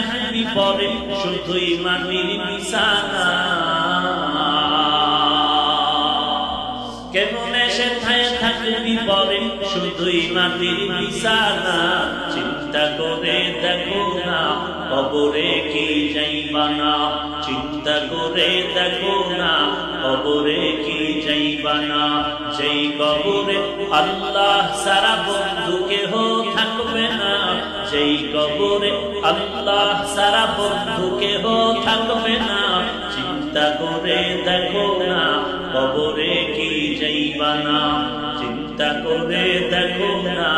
থাকবি পরে শুধুই মাটির বিছানা কেমন এসে থাকবি পরে শুধুই মাটির বিছানা চিন্তা করে দেখো না কবরে কি যাইবা না চিন্তা করে দেখো না কবরে কি যাইবা না যেই কবরে আল্লাহ সারা বন্ধু কেহ থাকবে না যেই কবরে আল্লাহ সারা বন্ধু কেহ থাকবে না চিন্তা করে দেখো না কবরে কি যাইবা না চিন্তা করে দেখো না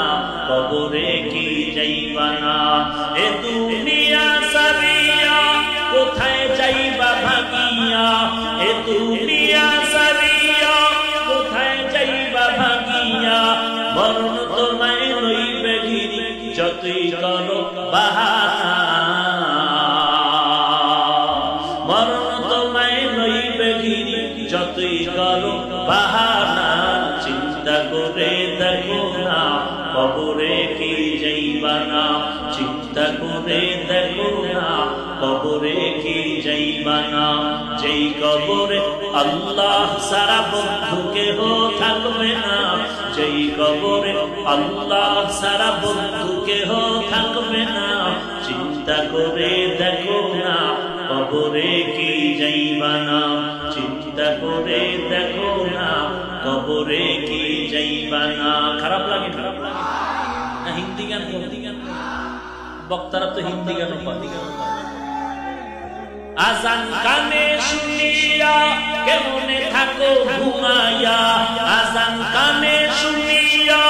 কবরে কি যাইবা না এ দুনিয়া সারিয়া কোথায় যাইবা ভাগিয়া এ দুনিয়া সারিয়া কোথায় যাইবা ভাগিয়া মরণ তোমায় লইবে ঘিরি যতই করো বাহানা মরণ তোমায় লইবে ঘিরি যতই করো বাহানা চিন্তা করে দেখো না কবরে কি যাইবা না চিন্তা করে দেখো না কবরে কি যাইবা না যেই কবরে আল্লাহ সারা বন্ধু কেহ থাকবে না যেই কবরে আল্লাহ সারা বন্ধু কেহ থাকবে না চিন্তা করে দেখো না কবরে কি যাইবা না চিন্তা করে দেখো না কবরে কি যাইবা না খারাপ লাগে না হিন্দি গান বক্তারা তো হিন্দি গান আজান কানে শুনিয়া কেমনে থাকো ঘুমাইয়া আজান কানে শুনিয়া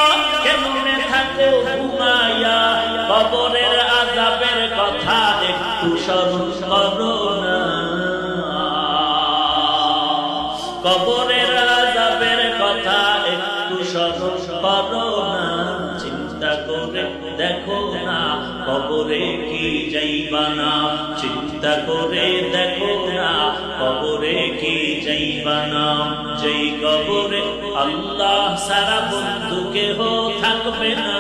কেমনে থাকো ঘুমাইয়া কবরের আযাবের কথা একটু স্মরণ করো না কবরের আযাবের কথা একটু স্মরণ করো না চিন্তা করে দেখো না কবরে কি যাইবা না চিন্তা করে দেখো না কবরে কি যাইবা না যেই কবরে আল্লাহ সারা বন্ধু কেহ থাকবে না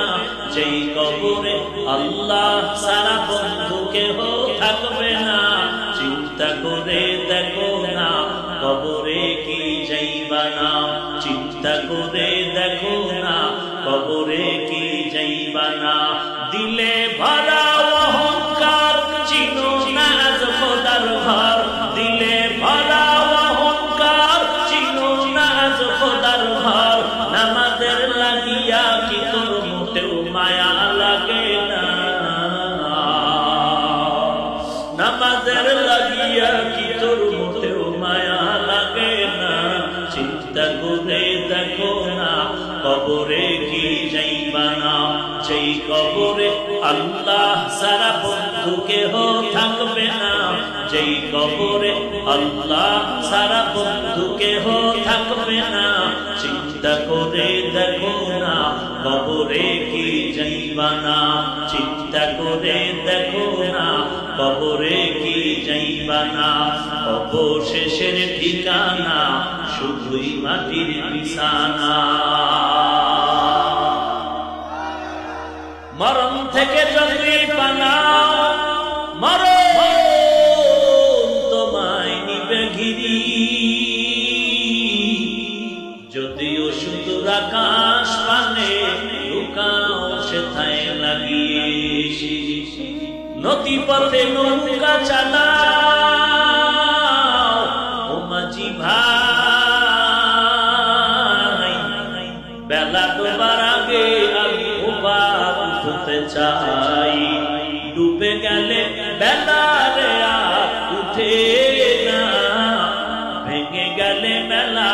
যেই কবরে আল্লাহ সারা বন্ধু কেহ থাকবে না চিন্তা করে দেখো না কবরে কি যাইবা না চিন্তা করে দেখো না কবরে কি যাইবা না দিলে ভরা অহংকার চিনো না আজ খোদার ঘর দিলে ভরা অহংকার চিনো না আজ খোদার ঘর নামাজের লাগিয়া কি তোর মোটেও মায়া লাগে না নামাজের লাগিয়া কি তোর মোটেও মায়া লাগে না চিন্তা করে দেখো না কবরে কি যাইবা না যেই কবরে আল্লাহ সারা বন্ধু কেহ থাকবে না যেই কবরে আল্লাহ সারা বন্ধু কেহ থাকবে না চিন্তা করে দেখো না কবরে কি যাইবা না চিন্তা করে দেখো না কবরে কি যাইবা না অবশেষের ঠিকানা শুধুই মাটির বিছানা মরণ থেকে যতই পালাও মরণ তোমায় নিবে ঘিরি যদিও সুদূর আকাশ পানে লুকাও সেথায় লাগিয়ে নদী পথে নৌকা চালাও ও মাঝি ভাই বেলা ডোবার আগে আমি ওপার উঠতে চাই ডুবে গেলে বেলা রে আর উঠে না ভেঙে গেলে মেলা